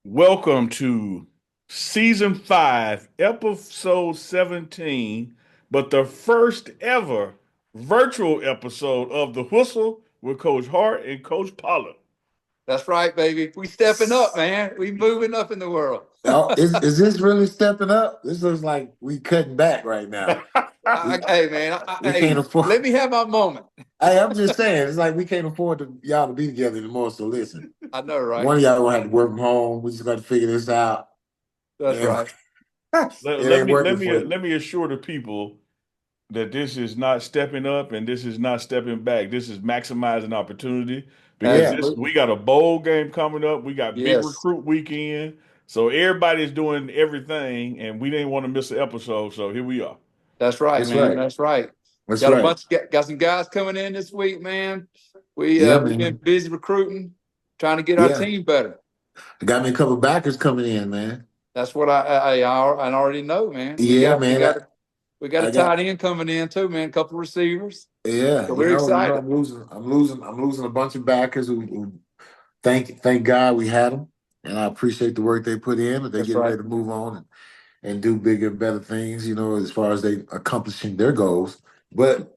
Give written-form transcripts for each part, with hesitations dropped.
Welcome to season 5, episode 17, but the first ever virtual episode of The Whistle with Coach Hart and Coach Pollard. That's right, baby. We stepping up, man. We moving up in the world. Oh, is this really stepping up? This looks like we cutting back right now. Hey, man. We can't afford. Let me have my moment. Hey, I'm just saying, it's like we can't afford y'all to be together anymore. So listen, I know, right? one of y'all gonna have to work from home. We just got to figure this out. That's right. Let me assure the people that this is not stepping up and this is not stepping back. This is maximizing opportunity because we got a bowl game coming up. We got big recruit weekend. So everybody's doing everything and we didn't want to miss an episode. So here we are. That's right, That's man. right. That's right. That's got right. got some guys coming in this week, man. We've been busy recruiting, trying to get our team better. I got me a couple backers coming in, man. That's what I already know, man. We got a tight end coming in too, man. A couple of receivers. Yeah, so we're excited. I'm losing a bunch of backers who thank God we had them, and I appreciate the work they put in. But they get ready to move on and do bigger and better things, as far as they accomplishing their goals. But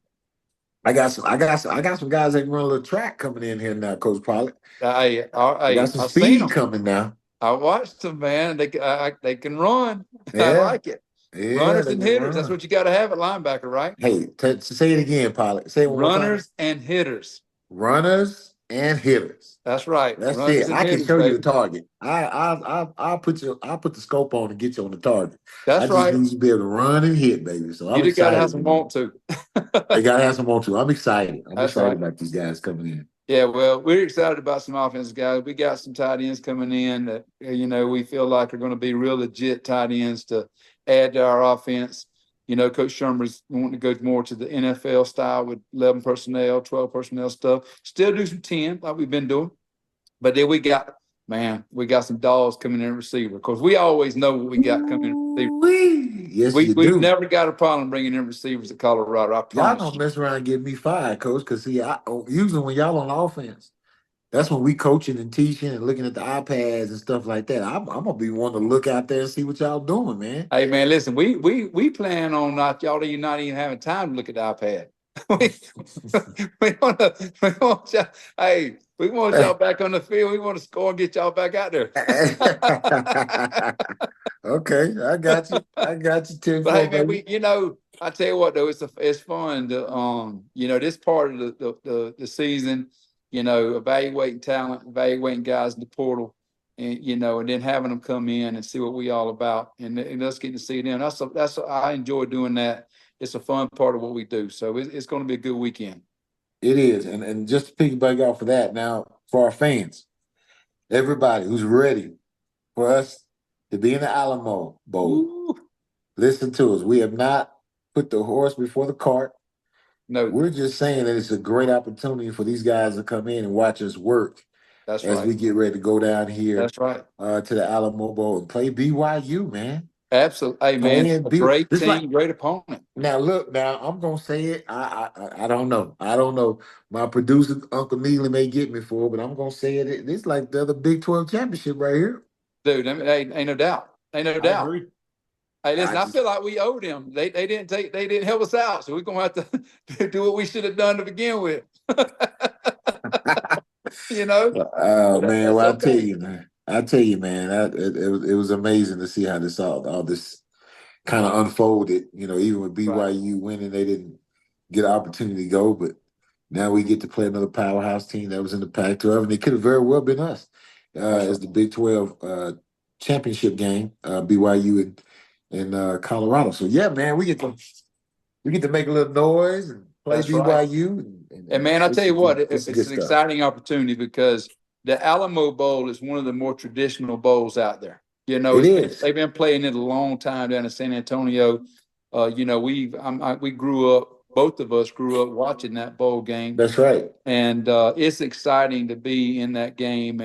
I got some guys that can run a little track coming in here now, Coach Pollard. I got some speed coming now. I watched them, man. They can run. Yeah. I like it. Yeah, runners and hitters. That's what you got to have at linebacker, right? Hey, say it again, Pollard. Say it one more time. Runners and hitters. Runners and hitters. That's right. That's it. I can show you the target. I'll put the scope on and get you on the target. That's right. I just need you to be able to run and hit, baby. So I'm excited. You got to have some want to. They got to have some want to. I'm excited. I'm excited about these guys coming in. Yeah, well, we're excited about some offensive guys. We got some tight ends coming in that, we feel like are going to be real legit tight ends to add to our offense. Coach Shermer's wanting to go more to the NFL style with 11 personnel, 12 personnel stuff. Still do some 10 like we've been doing. But then we got some dogs coming in receiver because we always know what we got coming in receiver. Yes, we've never got a problem bringing in receivers at Colorado. I promise. Y'all don't mess around and get me fired, Coach, because usually when y'all on offense, that's when we coaching and teaching and looking at the iPads and stuff like that. I'm gonna be wanting to look out there and see what y'all doing, man. Hey, man, listen, we plan on not even having time to look at the iPad. we want y'all back on the field. We want to score and get y'all back out there. Okay, I got you, Tim. But hey, man, I tell you what though, it's fun to this part of the season. Evaluating talent, evaluating guys in the portal, and and then having them come in and see what we all about, and us getting to see them. I enjoy doing that. It's a fun part of what we do. So it's going to be a good weekend. It is, and just to piggyback off of that, now for our fans, everybody who's ready for us to be in the Alamo Bowl, listen to us. We have not put the horse before the cart. No, we're just saying that it's a great opportunity for these guys to come in and watch us work. That's as we get ready to go down here. That's right. To the Alamo Bowl and play BYU, man. Absolutely. Hey, man, great team, great opponent. Now, look, I'm going to say it. I don't know. My producer, Uncle Neely, may get me for it, but I'm going to say it. It's like the other Big 12 championship right here. Dude, ain't no doubt. Ain't no doubt. I agree. Hey, listen, I feel like we owe them. They didn't help us out, so we're going to have to do what we should have done to begin with. Oh, man, well, I tell you, man, it was amazing to see how all this kind of unfolded. Even with BYU winning, they didn't get an opportunity to go, but now we get to play another powerhouse team that was in the Pac-12, and it could have very well been us as the Big 12 championship game, BYU and Colorado. So yeah, man, we get to make a little noise and play BYU. Right. And man, I tell you what, it's an exciting opportunity because the Alamo Bowl is one of the more traditional bowls out there. They've been playing it a long time down in San Antonio. We grew up. Both of us grew up watching that bowl game. That's right. And it's exciting to be in that game,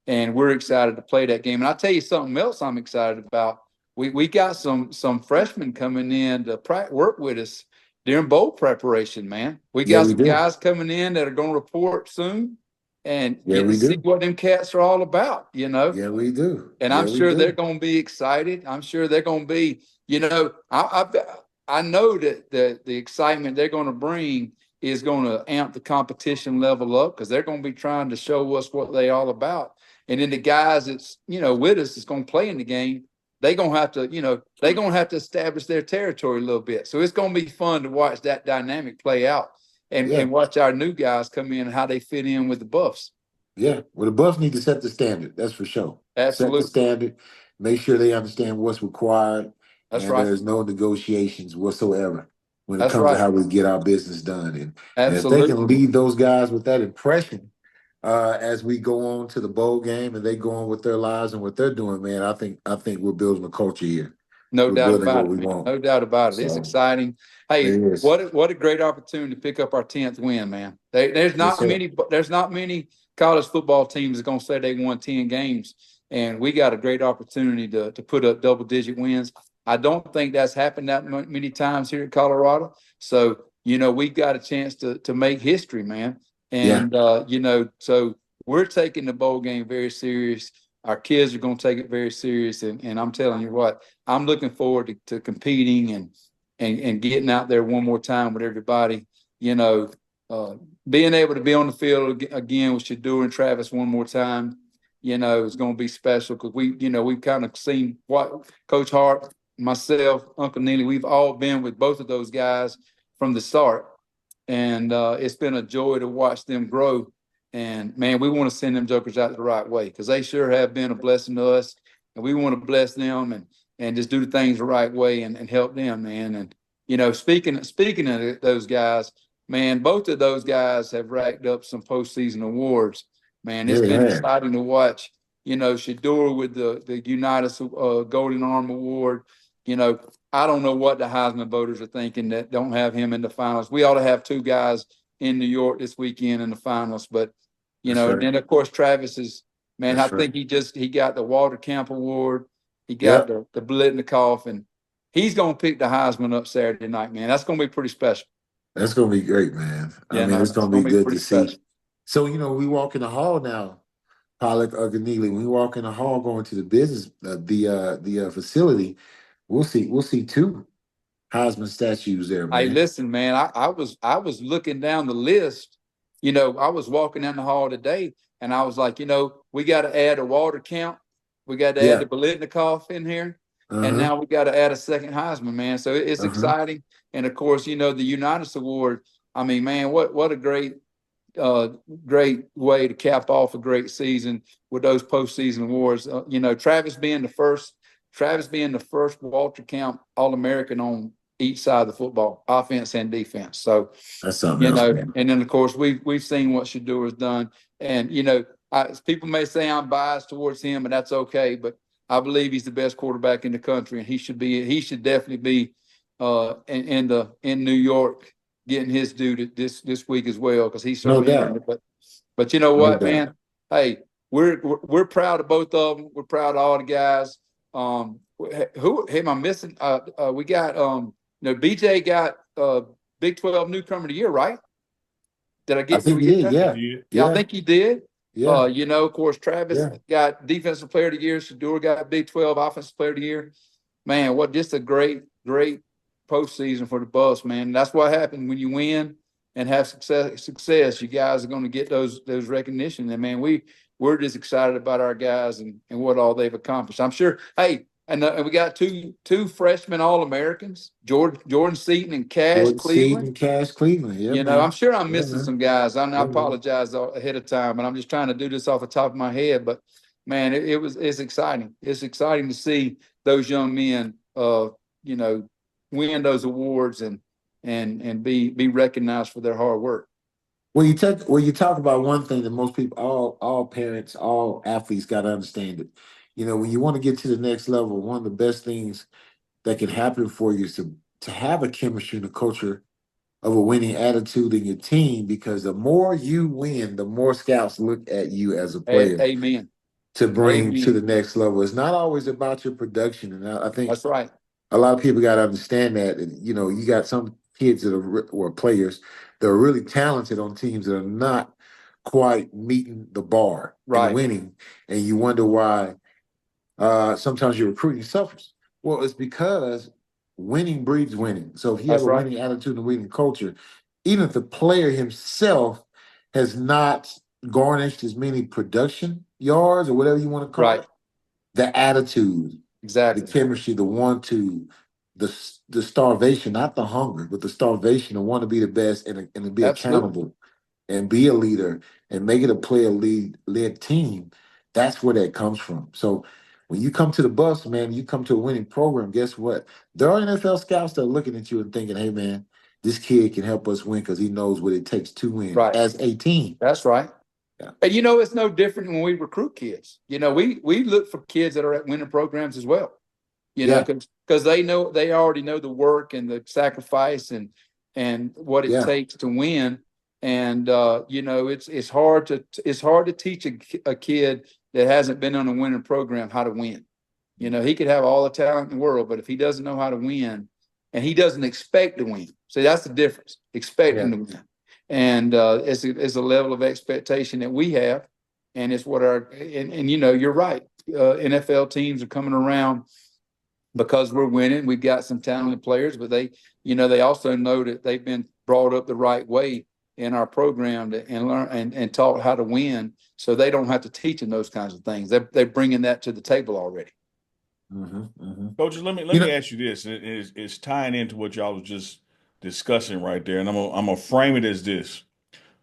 and we're excited to play that game. And I'll tell you something else I'm excited about. We got some freshmen coming in to work with us during bowl preparation, man. We got some guys coming in that are going to report soon. and Yeah, get to we see do. what them cats are all about, you know. Yeah, we do. And Yeah, I'm we sure do. they're going to be excited. I'm sure they're going to be, you know, I know that the excitement they're going to bring is going to amp the competition level up, because they're going to be trying to show us what they all about. And then the guys that's, you know, with us that's going to play in the game, they're going to have to, you know, they're going to have to establish their territory a little bit. So it's going to be fun to watch that dynamic play out, and watch our new guys come in and how they fit in with the Buffs. Yeah, well, the Buffs need to set the standard. That's for sure. Absolutely. Set the standard. Make sure they understand what's required. That's and right. There's no negotiations whatsoever when it That's comes right. to how we get our business done. And if they Absolutely. can leave those guys with that impression as we go on to the bowl game and they go on with their lives and what they're doing, man, I think we're building a culture here. No We're doubt building about what it, we man. want. No doubt about it. It's So, exciting. Hey, it is. what a great opportunity to pick up our 10th win, man. There's not Yes, sir. many college football teams that's gonna say they won 10 games, and we got a great opportunity to put up double-digit wins. I don't think that's happened that many times here in Colorado. So, you know, we got a chance to make history, man. And you know, so we're taking the bowl game very serious. Our kids are going to take it very serious, and I'm telling you what, I'm looking forward to competing and getting out there one more time with everybody. You know, being able to be on the field again with Shedeur and Travis one more time, you know, is going to be special, because we've kind of seen what Coach Hart, myself, Uncle Neely, we've all been with both of those guys from the start, and it's been a joy to watch them grow. And man, we want to send them jokers out the right way, because they sure have been a blessing to us, and we want to bless them and just do the things the right way and help them, man. And you know, speaking of those guys, man, both of those guys have racked up some postseason awards. Man, it's been exciting to watch. You know, Shedeur with the Unitas Golden Arm Award. You know, I don't know what the Heisman voters are thinking that don't have him in the finals. We ought to have two guys in New York this weekend in the finals, but you know, and then of course Travis is, man, I think he got the Walter Camp Award, he got the Biletnikoff, and he's gonna pick the Heisman up Saturday night, man. That's gonna be pretty special. That's gonna be great, man. Yeah, I mean, it's gonna be good to see. special. So, you know, we walk in the hall now, Pollock Ganili. We walk in the hall going to the business, the facility. We'll see two Heisman statues there, man. Hey, listen, man, I was looking down the list. You know, I was walking down the hall today, and I was like, you know, we got to add a Walter Camp, we got to add the Biletnikoff in here, and now we got to add a second Heisman, man. So it's exciting, and of course, you know, the Unitas Award. I mean, man, what a great way to cap off a great season with those postseason awards. You know, Travis being the first Walter Camp All-American on each side of the football, offense and defense. So that's something else, man. And then of course we've seen what Shedeur has done, and you know, people may say I'm biased towards him, and that's okay, but I believe he's the best quarterback in the country, and he should definitely be in New York getting his due this week as well, because he's certainly earned it. But you know what, man? Hey, we're proud of both of them. We're proud of all the guys. Who am I missing? We got BJ got Big 12 newcomer of the year, right? Did I get? I think he did. Yeah, I think he did. Yeah. You know, of course, Travis got Defensive Player of the Year. Shedeur got Big 12 Offensive Player of the Year. Man, what just a great postseason for the Buffs, man. That's what happened when you win and have success. You guys are going to get those recognition. And man, we're just excited about our guys and what all they've accomplished. I'm sure. Hey, and we got two freshman All-Americans, Jordan Seaton and Cash Cleveland. Yeah, you know, I'm sure I'm missing some guys. I apologize ahead of time, but I'm just trying to do this off the top of my head. But man, it's exciting. It's exciting to see those young men, you know, win those awards and be recognized for their hard work. Well, you talk about one thing that most people, all parents, all athletes got to understand it. You know, when you want to get to the next level, one of the best things that can happen for you is to have a chemistry and a culture of a winning attitude in your team, because the more you win, the more scouts look at you as a player. Amen. To bring to the next level. It's not always about your production. And I think that's right. A lot of people got to understand that. You know, you got some kids that are players that are really talented on teams that are not quite meeting the bar Right. and winning, and you wonder why sometimes your recruiting suffers. Well, it's because winning breeds winning. So if you have That's a right. winning attitude and winning culture, even if the player himself has not garnished as many production yards or whatever you want to call Right. it, the attitude, Exactly. the chemistry, the want-to, the starvation, not the hunger, but the starvation to want to be the best and to be Absolutely. accountable and be a leader and make it a player led team. That's where that comes from. So when you come to the bus, man, you come to a winning program, guess what? There are NFL scouts that are looking at you and thinking, hey, man, this kid can help us win because he knows what it takes to win Right. as a team. That's right. Yeah. And you know, it's no different when we recruit kids. You know, we look for kids that are at winning programs as well. You know, because they already know the work and the sacrifice and what it takes to win. And you know, it's hard to teach a kid that hasn't been on a winning program how to win. You know, he could have all the talent in the world, but if he doesn't know how to win, and he doesn't expect to win, so that's the difference. Expecting to win, and it's a level of expectation that we have, and it's what and you know, you're right. NFL teams are coming around because we're winning. We've got some talented players, but they also know that they've been brought up the right way in our program and learn and taught how to win, so they don't have to teach them those kinds of things. They're bringing that to the table already. Coaches, let me ask you this. It's tying into what y'all was just discussing right there, and I'm gonna frame it as this: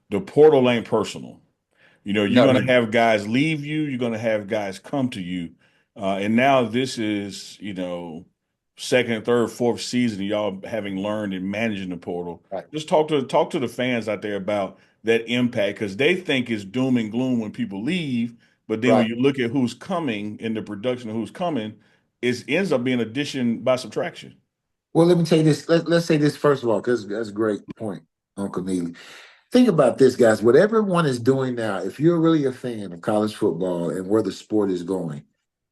the portal ain't personal. You know, you're going to have guys leave you. You're going to have guys come to you. And now this is, you know, second, third, fourth season of y'all having learned and managing the portal. Right. Just talk to the fans out there about that impact, because they think it's doom and gloom when people leave. But then when you look at who's coming in the production of who's coming, it ends up being addition by subtraction. Well, let me tell you this. Let's say this first of all, because that's a great point, Uncle Neely. Think about this, guys. What everyone is doing now, if you're really a fan of college football and where the sport is going,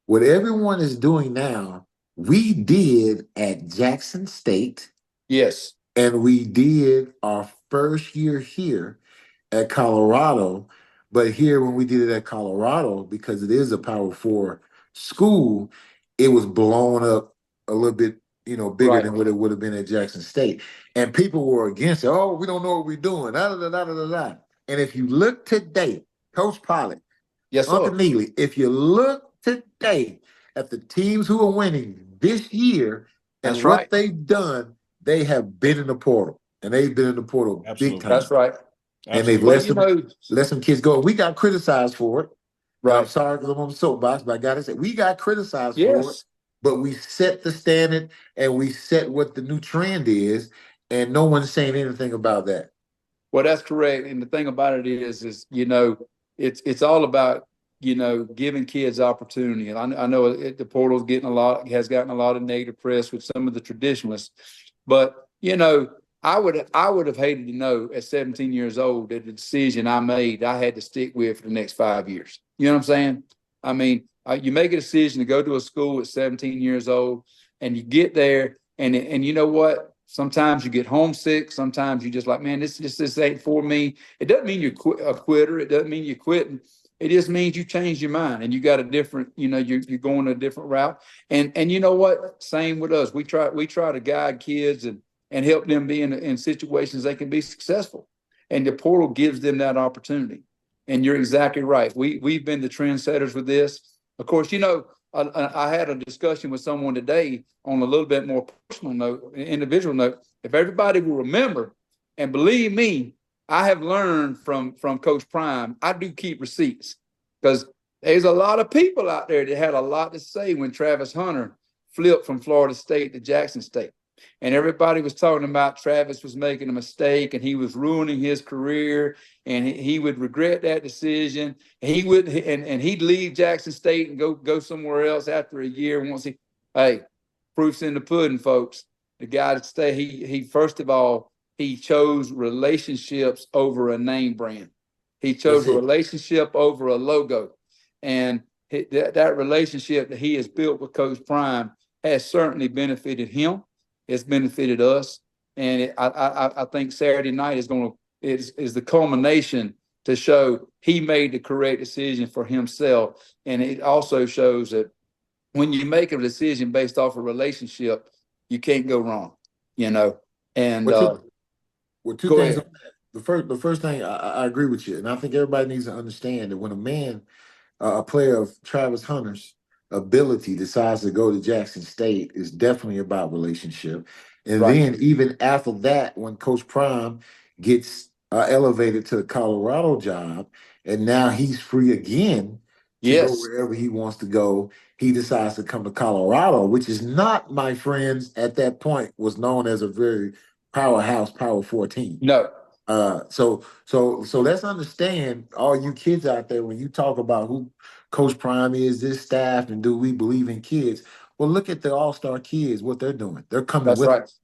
what everyone is doing now, we did at Jackson State. Yes. And we did our first year here at Colorado. But here, when we did it at Colorado, because it is a Power 4 school, it was blown up a little bit, bigger than what it would have been at Jackson State. And people were against it. Oh, we don't know what we're doing. Da, da, da, da, da, da. And if you look today, Coach Pollard, Uncle Neely, if you look today at the teams who are winning this year and what they've done, they have been in the portal. And they've been in the portal big time. That's right. And they've let some kids go. We got criticized for it. Right. I'm sorry because I'm on the soapbox, but I got to say, we got criticized for it. But we set the standard and we set what the new trend is, and no one's saying anything about that. Well, that's correct. And the thing about it is it's all about, giving kids opportunity. And I know the portal's has gotten a lot of negative press with some of the traditionalists, but I would have hated to know at 17 years old that the decision I made, I had to stick with for the next 5 years. You know what I'm saying? I mean, you make a decision to go to a school at 17 years old and you get there and you know what? Sometimes you get homesick. Sometimes you just like, man, this ain't for me. It doesn't mean you're a quitter. It doesn't mean you're quitting. It just means you changed your mind and you got a different, you're going a different route. And you know what? Same with us. We try to guide kids and help them be in situations they can be successful. And the portal gives them that opportunity. And you're exactly right. We've been the trendsetters with this. Of course, I had a discussion with someone today on a little bit more personal note, individual note. If everybody will remember, and believe me, I have learned from Coach Prime, I do keep receipts because there's a lot of people out there that had a lot to say when Travis Hunter flipped from Florida State to Jackson State. And everybody was talking about Travis was making a mistake and he was ruining his career and he would regret that decision. He would and he'd leave Jackson State and go somewhere else after a year. Hey, proof's in the pudding, folks. The guy that stay, he first of all, he chose relationships over a name brand. He chose a relationship over a logo. And that relationship that he has built with Coach Prime has certainly benefited him. It's benefited us, and I think Saturday night is the culmination to show he made the correct decision for himself. And it also shows that when you make a decision based off a relationship, you can't go wrong, you know. And well, two things. Ahead. The first thing, I agree with you, and I think everybody needs to understand that when a man, a player of Travis Hunter's ability, decides to go to Jackson State, is definitely about relationship. And then even after that, when Coach Prime gets elevated to the Colorado job, and now he's free again to go wherever he wants to go, he decides to come to Colorado, which is not, my friends, at that point was known as a very powerhouse Power 14. No. So let's understand, all you kids out there, when you talk about who Coach Prime is, this staff, and do we believe in kids? Well, look at the all-star kids, what they're doing. They're coming with us.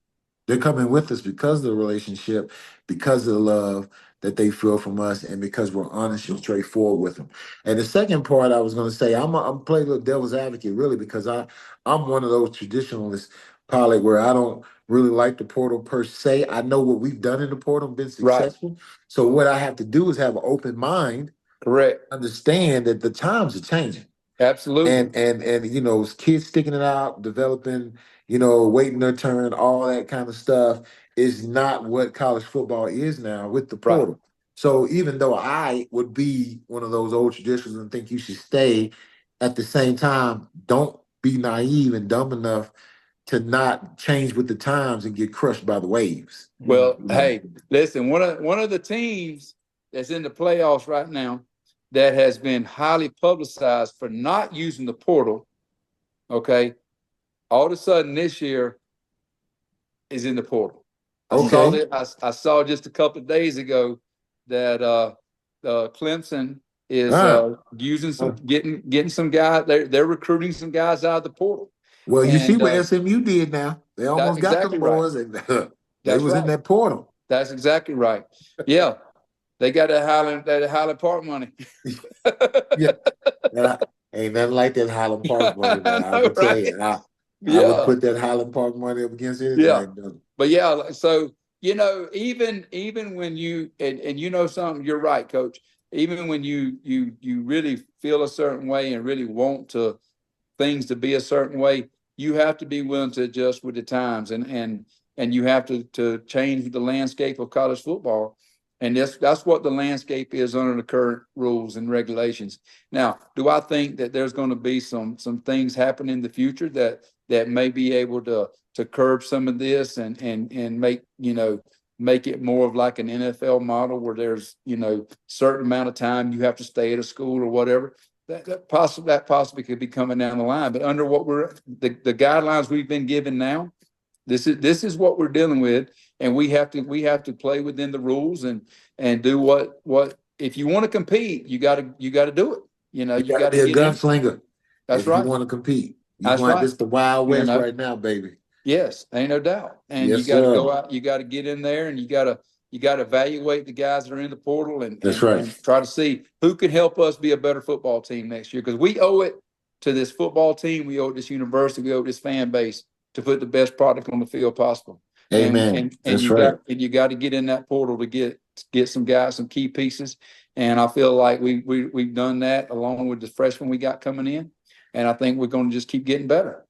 They're coming with us because of the relationship, because of the love that they feel from us, and because we're honest and straightforward with them. And the second part I was going to say, I'm playing a little devil's advocate, really, because I'm one of those traditionalists, Pollard, where I don't really like the portal per se. I know what we've done in the portal and been successful. Right. So what I have to do is have an open mind. Correct. Understand that the times are changing. Absolutely. And you know, kids sticking it out, developing, you know, waiting their turn, all that kind of stuff is not what college football is now with the portal. Right. So even though I would be one of those old traditions and think you should stay, at the same time, don't be naive and dumb enough to not change with the times and get crushed by the waves. Well, hey, listen, one of the teams that's in the playoffs right now that has been highly publicized for not using the portal, okay, all of a sudden this year is in the portal. I saw just a couple of days ago that Clemson is using some getting some guys. They're recruiting some guys out of the portal. Well, you see what SMU did now. They almost got the boys, and they was in that portal. That's exactly right. Yeah. They got that Highland Park money. Yeah. Ain't nothing like that Highland Park money, man. I would tell you. I would put that Highland Park money up against anything. Yeah. But yeah, so you know, even when you and you know something, you're right, Coach. Even when you really feel a certain way and really want things to be a certain way, you have to be willing to adjust with the times and you have to change the landscape of college football. And that's what the landscape is under the current rules and regulations. Now, do I think that there's going to be some things happen in the future that may be able to curb some of this and make it more of like an NFL model where there's, certain amount of time you have to stay at a school or whatever? That possibly could be coming down the line. But under what the guidelines we've been given now, this is what we're dealing with, and we have to play within the rules and do what if you want to compete, you got to do it. You got to be a gunslinger. That's right. You want to compete. This the Wild West right now, baby. Yes, ain't no doubt. And you got to go out. You got to get in there, and you got to evaluate the guys that are in the portal and try to see who can help us be a better football team next year. Because we owe it to this football team, we owe it this university, we owe it this fan base to put the best product on the field possible. Amen. And you got to get in that portal to get some guys, some key pieces. And I feel like we've done that along with the freshmen we got coming in. And I think we're going to just keep getting better.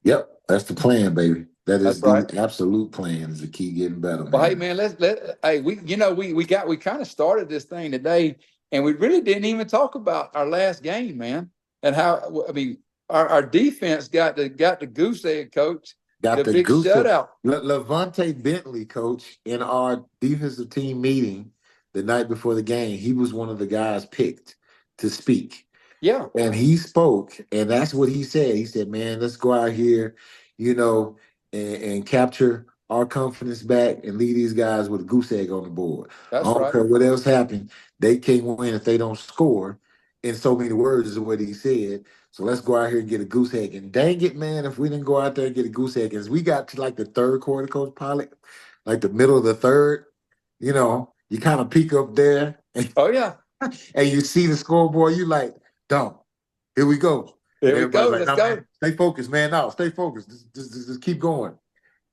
Yep, that's the plan, baby. That's the absolute plan, is to keep getting better. Well, hey man, we kind of started this thing today, and we really didn't even talk about our last game, man, and how our defense got the goose egg, Coach. Got the big goose shutout. Levante Bentley, Coach, in our defensive team meeting the night before the game, he was one of the guys picked to speak. Yeah. And he spoke, and that's what he said. He said, man, let's go out here, and capture our confidence back and leave these guys with a goose egg on the board. That's I don't care what else happened. They can't win if they don't score. In so many words is what he said. So let's go out here and get a goose egg. And dang it, man, if we didn't go out there and get a goose egg, as we got to like the third quarter, Coach Pollard, like the middle of the third, you kind of peek up there. Oh, yeah. And you see the scoreboard, you like, dog, here we go. Here we go. Let's go. Man, stay focused, man. No, stay focused. Just keep going.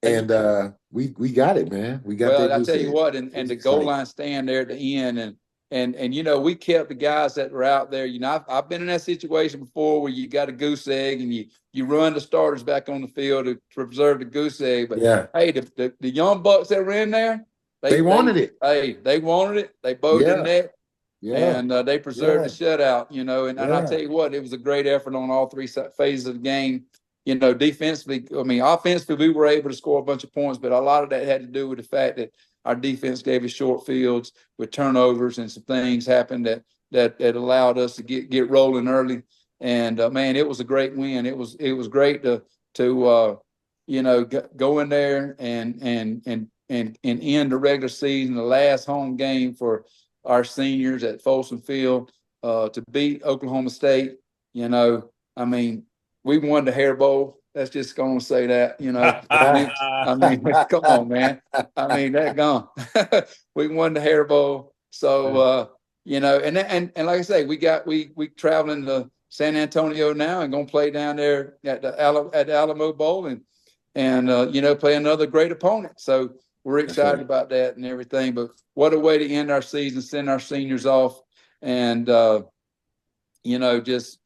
And we got it, man. We got that. Well, I tell you what, and the goal line stand there at the end, and And you know, we kept the guys that were out there. You know, I've been in that situation before where you got a goose egg and you run the starters back on the field to preserve the goose egg. But hey, the young bucks that were in there, they wanted it. Hey, they wanted it. They bowed the net. And they preserved the shutout, you know, and I tell you what, it was a great effort on all three phases of the game. You know, defensively, I mean, offensively, we were able to score a bunch of points, but a lot of that had to do with the fact that our defense gave us short fields with turnovers, and some things happened that allowed us to get rolling early. And man, it was a great win. It was great to you know, go in there and end the regular season, the last home game for our seniors at Folsom Field, to beat Oklahoma State. You know, I mean, we won the Hair Bowl. That's just going to say that, you know. I mean, come on, man. I mean, that gone. We won the Hair Bowl. So, you know, and like I say, we traveling to San Antonio now and going to play down there at the Alamo Bowl and you know, play another great opponent. So we're excited about that and everything. But what a way to end our season, send our seniors off, and you know, just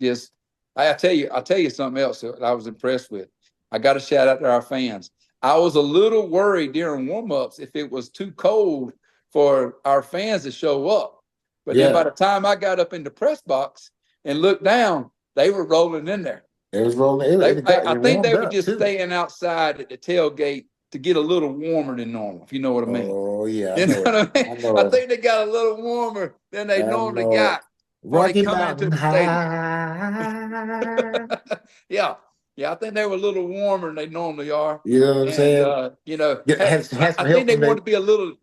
I'll tell you something else that I was impressed with. I got to shout out to our fans. I was a little worried during warm-ups if it was too cold for our fans to show up. But then by the time I got up in the press box and looked down, they were rolling in there. It was rolling. I think they were just staying outside at the tailgate to get a little warmer than normal, if you know what I mean. Oh, yeah. You know what I mean? I think they got a little warmer than they normally got. Rocky Mountain High. Yeah, I think they were a little warmer than they normally are. You know what I'm saying? You know, I think they want to be a little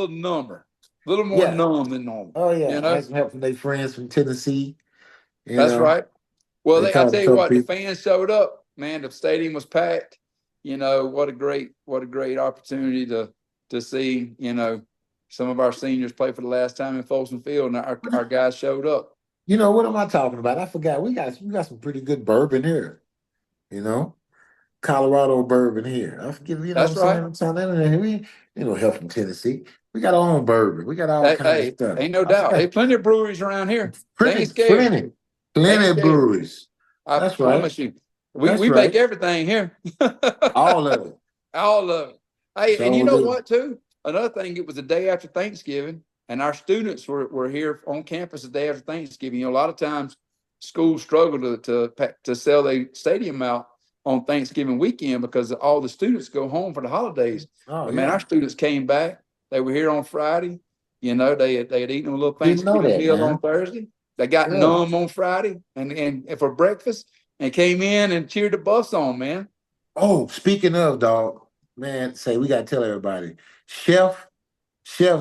number, a little more numb than normal. Oh yeah, you know? Had some help from their friends from Tennessee. That's right. Well, I tell you what, the fans showed up. Man, the stadium was packed. You know, what a great opportunity to see, you know, some of our seniors play for the last time in Folsom Field, and our guys showed up. You know, what am I talking about? I forgot. We got some pretty good bourbon here. You know, Colorado bourbon here. I forget. You know, that's what I'm saying? We don't help from Tennessee. We got our own bourbon. We got all kinds of stuff. Ain't no doubt. There's plenty of breweries around here. Plenty breweries. I promise you. We make everything here. All of it. All of it. Hey, and you know what, too? Another thing, it was the day after Thanksgiving, and our students were here on campus the day after Thanksgiving. You know, a lot of times schools struggle to sell their stadium out on Thanksgiving weekend because all the students go home for the holidays. But man, our students came back. They were here on Friday. You know, they had eaten a little Thanksgiving meal on Thursday. They got numb on Friday and for breakfast, and came in and cheered the bus on, man. Oh, speaking of, dog, man, we got to tell everybody. Chef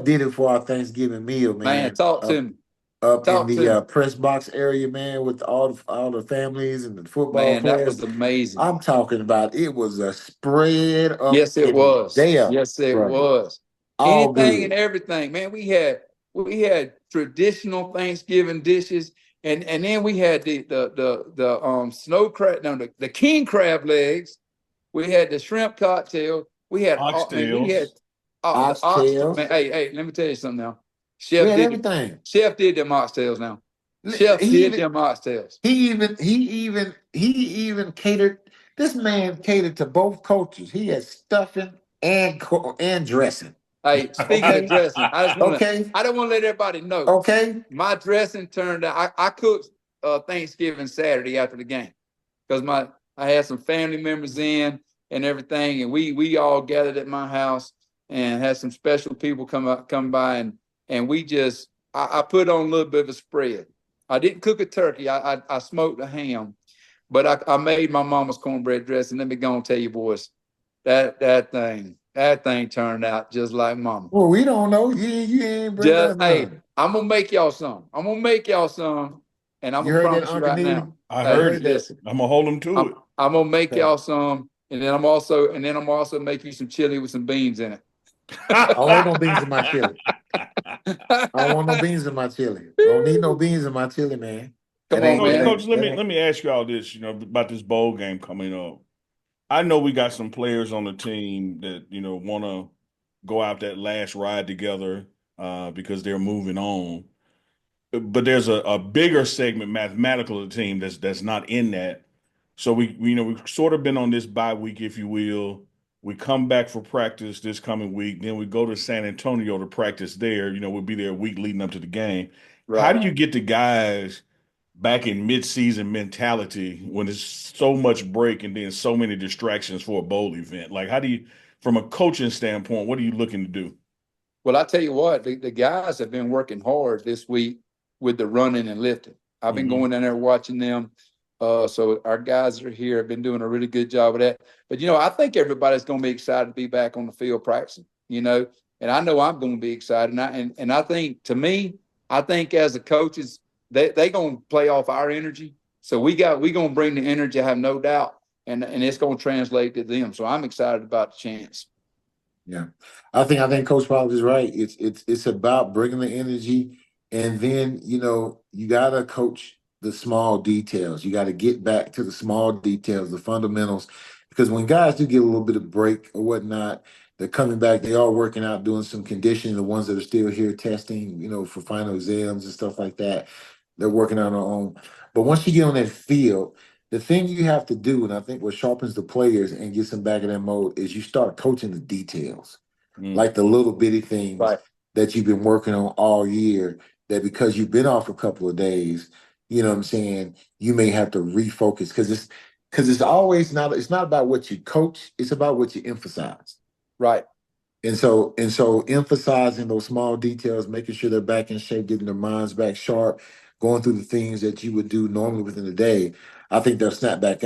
did it for our Thanksgiving meal, man. Man, talk to me. Up in the press box area, man, with all the families and the football players. That was amazing. I'm talking about, it was a spread of Yes, it was. Yes, it was. All anything good. And everything, man. We had traditional Thanksgiving dishes, and then we had the snow crab, the king crab legs. We had the shrimp cocktail. We had oxtails. Oxtails. Man, hey, let me tell you something now. Chef did everything. Chef did them oxtails now. Chef did them oxtails. He even catered. This man catered to both cultures. He had stuffing and dressing. Hey, speaking of dressing, I don't want to let everybody know. Okay. My dressing turned out. I cooked Thanksgiving Saturday after the game because I had some family members in and everything, and we all gathered at my house and had some special people come by, and we just I put on a little bit of a spread. I didn't cook a turkey. I smoked a ham, but I made my mama's cornbread dressing. Let me go and tell you, boys, that thing turned out just like mama. Well, we don't know. You ain't bring us none. I'm gonna make y'all some. And I'm gonna promise you right now. I heard this. I'm gonna hold them to it. I'm gonna make y'all some, and then I'm also make you some chili with some beans in it. I don't want no beans in my chili. I don't want no beans in my chili. I don't need no beans in my chili, man. Come on, man. Coach, let me ask you all this, about this bowl game coming up. I know we got some players on the team that, want to go out that last ride together because they're moving on. but there's a bigger segment mathematical of the team that's not in that. So we've sort of been on this bye week, if you will. We come back for practice this coming week. Then we go to San Antonio to practice there. We'll be there a week leading up to the game. How Right. do you get the guys back in mid-season mentality when there's so much break and then so many distractions for a bowl event? Like, how do you, from a coaching standpoint, what are you looking to do? Well, I tell you what, the guys have been working hard this week with the running and lifting. I've been going down there watching them. So our guys that are here have been doing a really good job of that. But, I think everybody's going to be excited to be back on the field practicing, and I know I'm going to be excited. And I think, to me, I think as the coaches, they going to play off our energy. So we going to bring the energy, I have no doubt, and it's going to translate to them. So I'm excited about the chance. Yeah, I think Coach Powell is right. It's about bringing the energy, and then you gotta coach the small details. You got to get back to the small details, the fundamentals, because when guys do get a little bit of break or whatnot, they're coming back. They are working out, doing some conditioning. The ones that are still here testing, for final exams and stuff like that, they're working on their own. But once you get on that field, the thing you have to do, and I think what sharpens the players and gets them back in that mode, is you start coaching the details, like the little bitty things that you've been working on all year, that because you've been off a couple of days, you know what I'm saying, you may have to refocus, because it's always not, it's not about what you coach, it's about what you emphasize. Right. And so emphasizing those small details, making sure they're back in shape, getting their minds back sharp, going through the things that you would do normally within the day. I think they'll snap back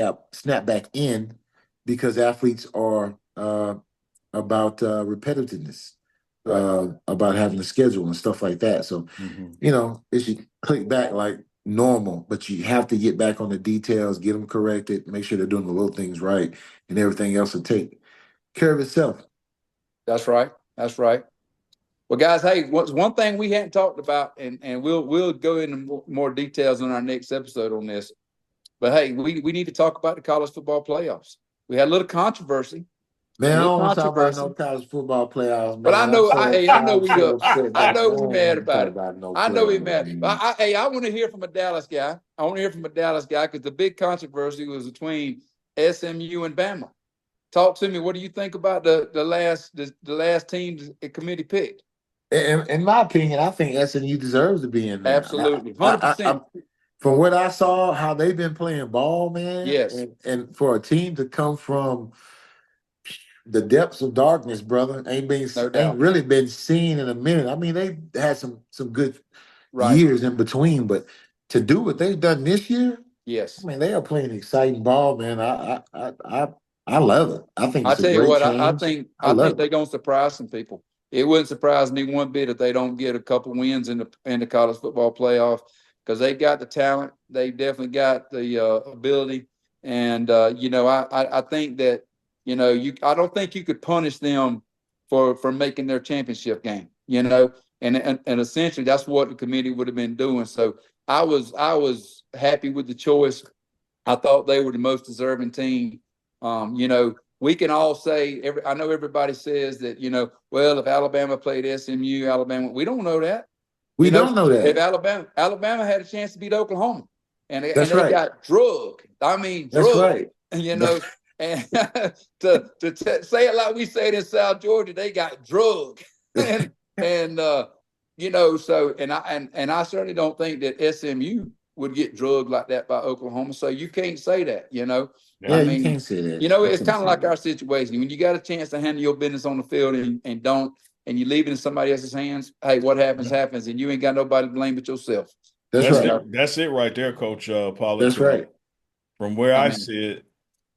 in, because athletes are about repetitiveness, about having a schedule and stuff like that. So, it should click back like normal, but you have to get back on the details, get them corrected, make sure they're doing the little things right, and everything else will take care of itself. That's right. That's right. Well, guys, hey, what's one thing we hadn't talked about, and we'll go into more details on our next episode on this. But hey, we need to talk about the college football playoffs. We had a little controversy. Man, I don't want to talk about no college football playoffs, man. But I know we're mad about it. I know we're mad. But I want to hear from a Dallas guy. I want to hear from a Dallas guy, because the big controversy was between SMU and Bama. Talk to me. What do you think about the last team the committee picked? In my opinion, I think SMU deserves to be in there. Absolutely, 100%. From what I saw, how they've been playing ball, man. Yes. And for a team to come from the depths of darkness, brother, ain't really been seen in a minute. I mean, they had some good years in between, but to do what they've done this year, yes, I mean, they are playing exciting ball, man. I love it. I think it's I tell you what, change. I think they're gonna surprise some people. It wouldn't surprise me one bit if they don't get a couple wins in the college football playoff, because they got the talent, they definitely got the ability, and I think that I don't think you could punish them for making their championship game, and essentially that's what the committee would have been doing. So I was happy with the choice. I thought they were the most deserving team. We can all say, I know everybody says that, well, if Alabama played SMU, Alabama, we don't know that. We don't know that. If Alabama had a chance to beat Oklahoma, and they got drugged. I mean, drugged. That's right. And to say it like we say it in South Georgia, they got drugged. and so I certainly don't think that SMU would get drugged like that by Oklahoma. So you can't say that, Yeah, you can't say that. It's kind of like our situation. When you got a chance to handle your business on the field and you leave it in somebody else's hands, hey, what happens, and you ain't got nobody to blame but yourself. That's it right there, Coach Pollard. That's right. From where I sit,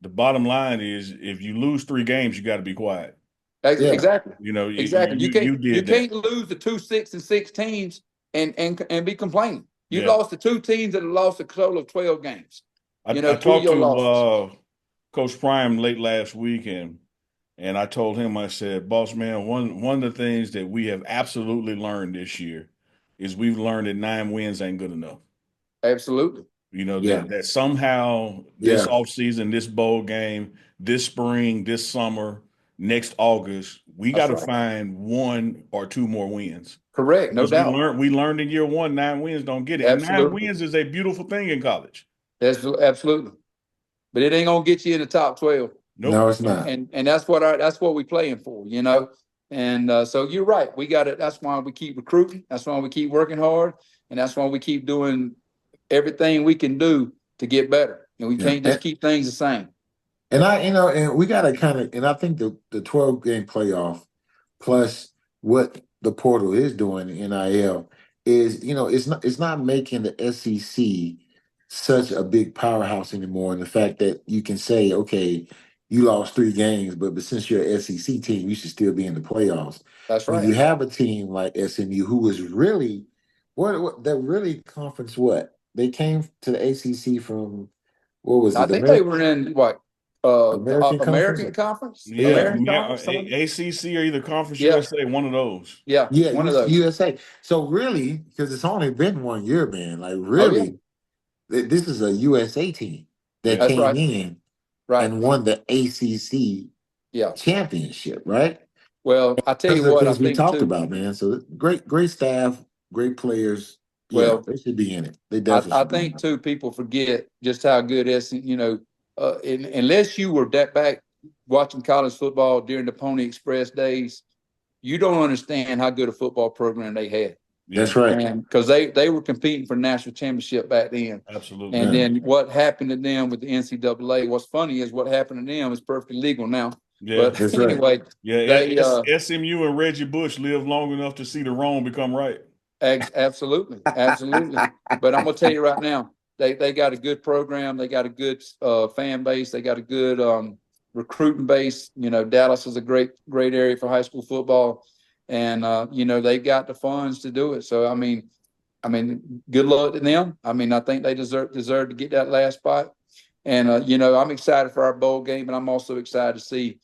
the bottom line is, if you lose 3 games, you got to be quiet. Exactly. Exactly. You can't lose the 2 6-6 teams and be complaining. You lost the 2 teams that have lost a total of 12 games. I talked to Coach Prime late last week, and I told him, I said, boss man, one of the things that we have absolutely learned this year is we've learned that 9 wins ain't good enough. Absolutely. That somehow this offseason, this bowl game, this spring, this summer, next August, we got to find 1 or 2 more wins. Correct, no doubt. We learned in year one, 9 wins don't get it. And 9 wins is a beautiful thing in college. That's absolutely. But it ain't gonna get you in the top 12. Nope. No, it's not. And that's what we playing for, you know. And so you're right. We got it. That's why we keep recruiting. That's why we keep working hard, and that's why we keep doing everything we can do to get better. And we can't just keep things the same. And and we got to kind of, and I think the 12-game playoff plus what the portal is doing, NIL, is, it's not making the SEC such a big powerhouse anymore. And the fact that you can say, okay, you lost 3 games, but since you're an SEC team, you should still be in the playoffs. That's right. When you have a team like SMU, who is really they're really conference they came to the ACC from, what was it? I think they were in what? American Conference? Yeah, American Conference, ACC or either Conference USA, one of those. Yeah, one of those. USA. So really, because it's only been 1 year, man. Like really, this is a USA team that came in and won the ACC championship, right? Well, I tell you what, I think we talked about, man. So great staff, great players. Well, they should be in it. They definitely. I think too, people forget just how good unless you were that back watching college football during the Pony Express days, you don't understand how good a football program they had. That's right. Because they were competing for national championship back then. Absolutely. And then what happened to them with the NCAA? What's funny is what happened to them is perfectly legal now. Yeah, but anyway, SMU and Reggie Bush lived long enough to see the wrong become right. Absolutely. But I'm gonna tell you right now, they got a good program. They got a good fan base. They got a good recruiting base. Dallas is a great area for high school football, and they've got the funds to do it. So I mean, good luck to them. I mean, I think they deserve to get that last spot. And I'm excited for our bowl game, but I'm also excited to see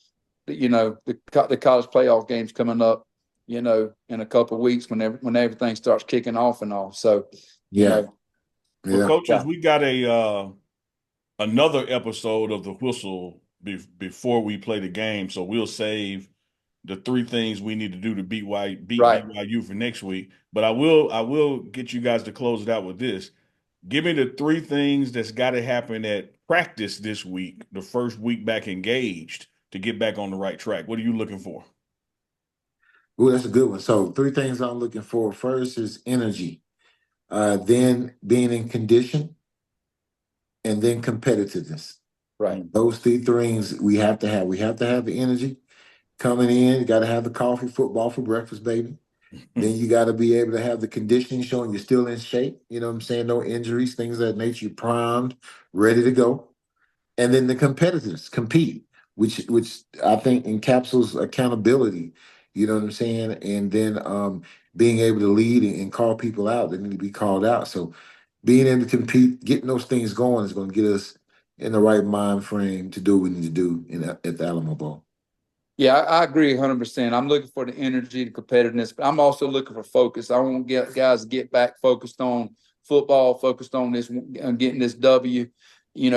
the college playoff games coming up. In a couple of weeks when everything starts kicking off and all. So Well, coaches, we got another episode of the Whistle before we play the game, so we'll save the 3 things we need to do to beat BYU for next week. But I will get you guys to close it out with this. Give me the 3 things that's got to happen at practice this week, the first week back engaged, to get back on the right track. What are you looking for? Oh, that's a good one. So 3 things I'm looking for. First is energy, then being in condition, and then competitiveness. Right. Those 3 things we have to have. We have to have the energy coming in. You got to have the coffee, football for breakfast, baby. Then you got to be able to have the conditioning showing you're still in shape. You know what I'm saying? No injuries, things of that nature. You're primed, ready to go. And then the competitiveness, compete, which I think encapsulates accountability. You know what I'm saying? And then being able to lead and call people out that need to be called out. So being able to compete, getting those things going is going to get us in the right mind frame to do what we need to do at the Alamo Bowl. Yeah, I agree 100%. I'm looking for the energy, the competitiveness, but I'm also looking for focus. I want guys to get back focused on football, focused on this, getting this W.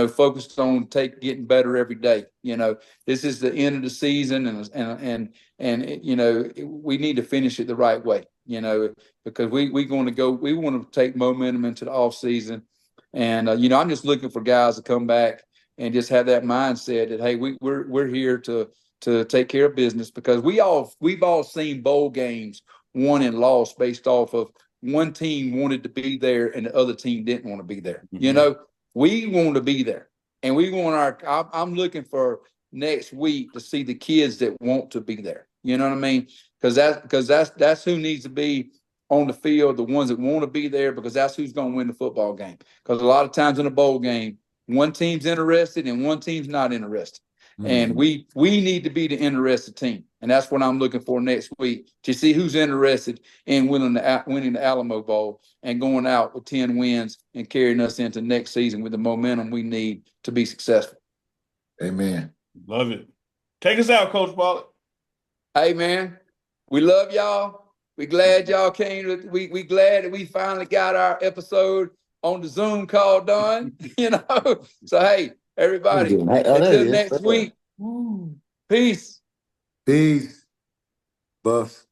Focused on getting better every day. This is the end of the season, and we need to finish it the right way. Because we want to take momentum into the off season, and I'm just looking for guys to come back and just have that mindset that hey, we're here to take care of business, because we've all seen bowl games won and lost based off of one team wanted to be there and the other team didn't want to be there. Mm-hmm. We want to be there, and we want I'm looking for next week to see the kids that want to be there. You know what I mean? Because that's who needs to be on the field, the ones that want to be there, because that's who's going to win the football game. Because a lot of times in a bowl game, one team's interested and one team's not interested. Mm-hmm. And we need to be the interested team. And that's what I'm looking for next week, to see who's interested in winning the Alamo Bowl and going out with 10 wins and carrying us into next season with the momentum we need to be successful. Amen. Love it. Take us out, Coach Pollard. Hey, man, we love y'all. We glad y'all came. We glad that we finally got our episode on the Zoom call done. So, hey, everybody, until next week. Peace. Peace. Buffs.